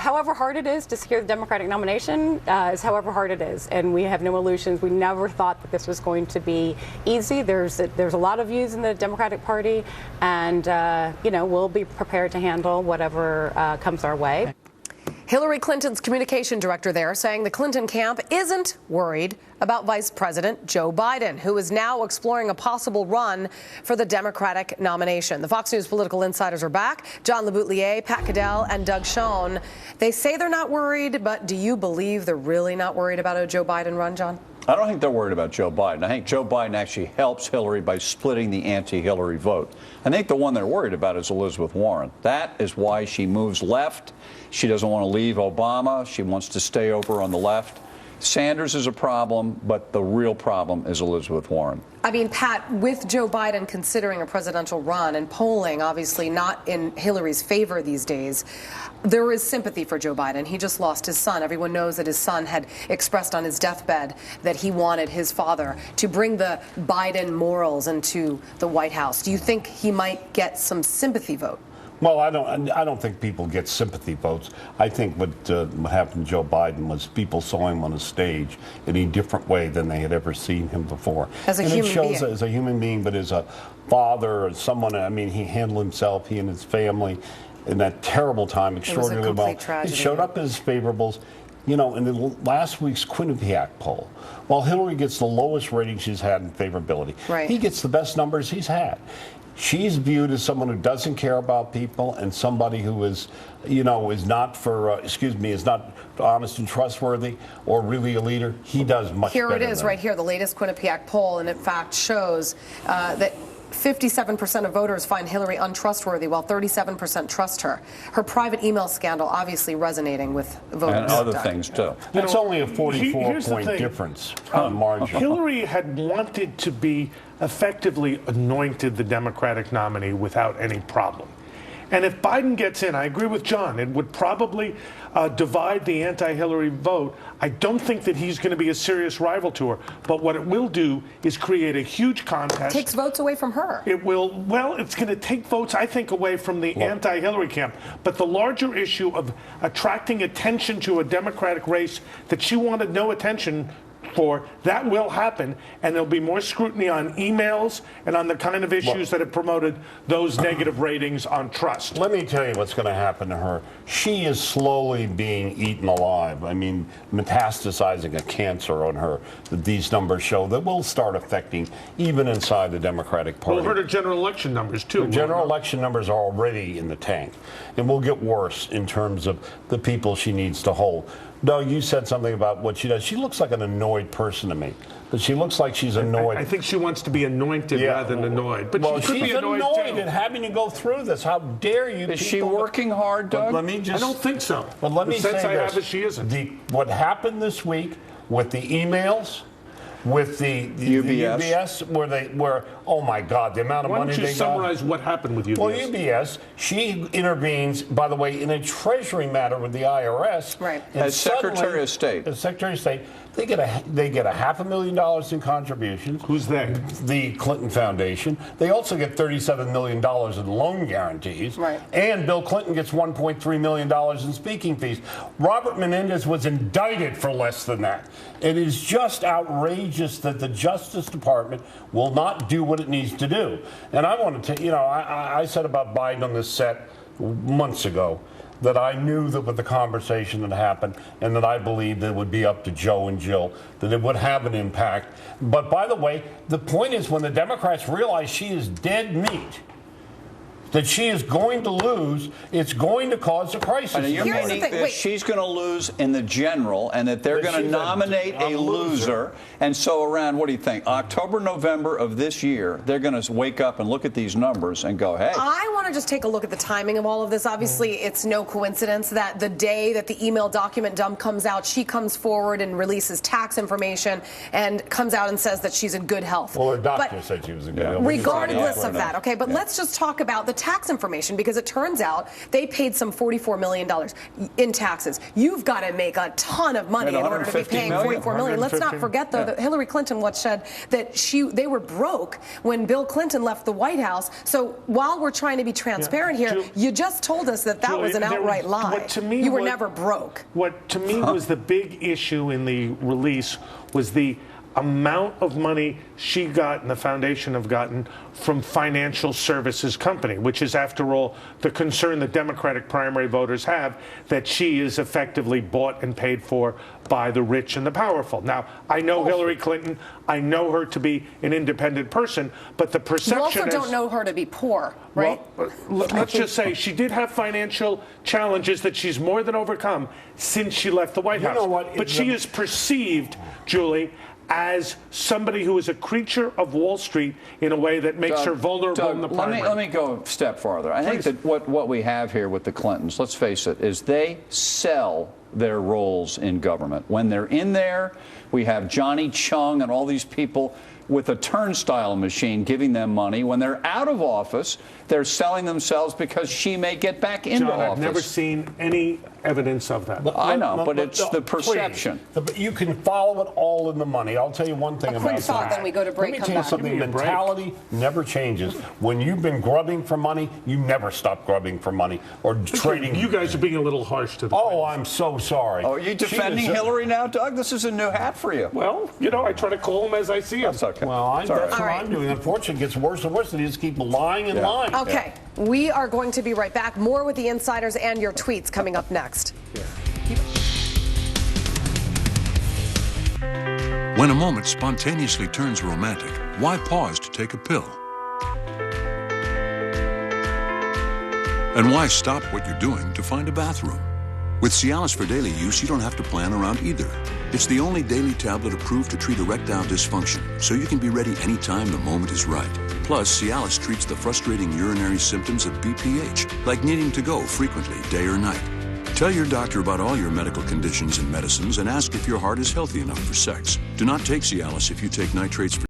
however hard it is to secure the Democratic nomination is however hard it is, and we have no illusions. We never thought that this was going to be easy. There's a lot of views in the Democratic Party, and we'll be prepared to handle whatever comes our way. Hillary Clinton's communication director there saying the Clinton camp isn't worried about Vice President Joe Biden, who is now exploring a possible run for the Democratic nomination. The Fox News political insiders are back. John LeBoutillier, Pat Caddell, and Doug Schoen. They say they're not worried, but do you believe they're really not worried about a Joe Biden run, John? I don't think they're worried about Joe Biden. I think Joe Biden actually helps Hillary by splitting the anti-Hillary vote. I think the one they're worried about is Elizabeth Warren. That is why she moves left. She doesn't want to leave Obama. She wants to stay over on the left. Sanders is a problem, but the real problem is Elizabeth Warren. I mean, Pat, with Joe Biden considering a presidential run and polling obviously not in Hillary's favor these days, there is sympathy for Joe Biden. He just lost his son. Everyone knows that his son had expressed on his deathbed that he wanted his father to bring the Biden morals into the White House. Do you think he might get some sympathy vote? Well, I don't think people get sympathy votes. I think what happened to Joe Biden was people saw him on a stage in a different way than they had ever seen him before. As a and human it shows being. As a human being, but as a father, as someone, I mean, he handled himself, he and his family, in that terrible time extraordinarily well. Tragedy. He showed up as favorables. You know, in the last week's Quinnipiac poll, while Hillary gets the lowest rating she's had in favorability, right, he gets the best numbers he's had. She's viewed as someone who doesn't care about people and somebody who is, is not is not honest and trustworthy or really a leader. He does much better. Here it is right here, the latest Quinnipiac poll, and in fact shows that 57% of voters find Hillary untrustworthy, while 37% trust her. Her private email scandal obviously resonating with voters. And other things, too. It's only a 44-point difference on margin. Hillary had wanted to be effectively anointed the Democratic nominee without any problem. And if Biden gets in, I agree with John, it would probably divide the anti-Hillary vote. I don't think that he's going to be a serious rival to her. But what it will do is create a huge contest. Takes votes away from her. It will, well, it's going to take votes, I think, away from the anti-Hillary camp. But the larger issue of attracting attention to a Democratic race that she wanted no attention for, that will happen, and there'll be more scrutiny on emails and on the kind of issues that have promoted those negative ratings on trust. Let me tell you what's going to happen to her. She is slowly being eaten alive. I mean, metastasizing a cancer on her that these numbers show that will start affecting even inside the Democratic Party. We'll hurt her general election numbers, too. The general election numbers are already in the tank, and will get worse in terms of the people she needs to hold. Doug, you said something about what she does. She looks like an annoyed person to me. But she looks like she's annoyed. I think she wants to be anointed rather than annoyed. But well, she could she's be annoyed and having to go through this. How dare you? Is she working hard, Doug? Let me just, I don't think so. But let me say this. The sense I have is she isn't. What happened this week with the emails, with the UBS, where oh my God, the amount of money they got. Why don't you summarize what happened with UBS? Well, UBS, she intervenes, by the way, in a Treasury matter with the IRS. Right. As Secretary of State. As Secretary of State, they get a $500,000 in contributions. Who's they? The Clinton Foundation. They also get $37 million in loan guarantees. Right. And Bill Clinton gets $1.3 million in speaking fees. Robert Menendez was indicted for less than that. It is just outrageous that the Justice Department will not do what it needs to do. And I want to tell you, I said about Biden on this set months ago that I knew that with the conversation that happened and that I believed that it would be up to Joe and Jill, that it would have an impact. But by the way, the point is when the Democrats realize she is dead meat, that she is going to lose, it's going to cause a crisis. And you're meaning that she's going to lose in the general and that they're going to nominate a loser. And so around, what do you think, October, November of this year, they're going to wake up and look at these numbers and go, hey. I want to just take a look at the timing of all of this. Obviously, it's no coincidence that the day that the email document dump comes out, she comes forward and releases tax information and comes out and says that she's in good health. Well, her doctor said she was in good health. Regardless of that, okay? But let's just talk about the tax information, because it turns out they paid some $44 million in taxes. You've got to make a ton of money in order to be paying $44 million. Let's not forget, though, that Hillary Clinton once said that they were broke when Bill Clinton left the White House. So while we're trying to be transparent here, you just told us that Julie, was an outright lie. You were never broke. What to me was the big issue in the release was the amount of money she got and the foundation have gotten from financial services company, which is, after all, the concern the Democratic primary voters have, that she is effectively bought and paid for by the rich and the powerful. Now, I know Hillary Clinton. I know her to be an independent person, but the perception You also don't know her to be poor, right? Well, let's just say she did have financial challenges that she's more than overcome since she left the White House. You know what? But she is perceived, Julie, as somebody who is a creature of Wall Street in a way that makes her vulnerable in the primary. Let me go a step farther. I think that what we have here with the Clintons, let's face it, is they sell their roles in government. When they're in there, we have Johnny Chung and all these people with a turnstile machine giving them money. When they're out of office, they're selling themselves because she may get back into office. I've never seen any evidence of that. I know, but it's the perception. You can follow it all in the money. I'll tell you one thing about that. Then we go to break. Let me tell you something. Mentality never changes. When you've been grubbing for money, you never stop grubbing for money or trading. You guys are being a little harsh to the Oh, I'm so sorry. Oh, are you defending Hillary now, Doug? This is a new hat for you. Well, you know, I try to call them as I see them. That's okay. Well, that's right. what I'm doing. Unfortunately, it gets worse and worse, and you just keep lying and lying. Okay, we are going to be right back. More with the insiders and your tweets coming up next. When a moment spontaneously turns romantic, why pause to take a pill? And why stop what you're doing to find a bathroom? With Cialis for daily use, you don't have to plan around either. It's the only daily tablet approved to treat erectile dysfunction, so you can be ready anytime the moment is right. Plus, Cialis treats the frustrating urinary symptoms of BPH, like needing to go frequently, day or night. Tell your doctor about all your medical conditions and medicines and ask if your heart is healthy enough for sex. Do not take Cialis if you take nitrates for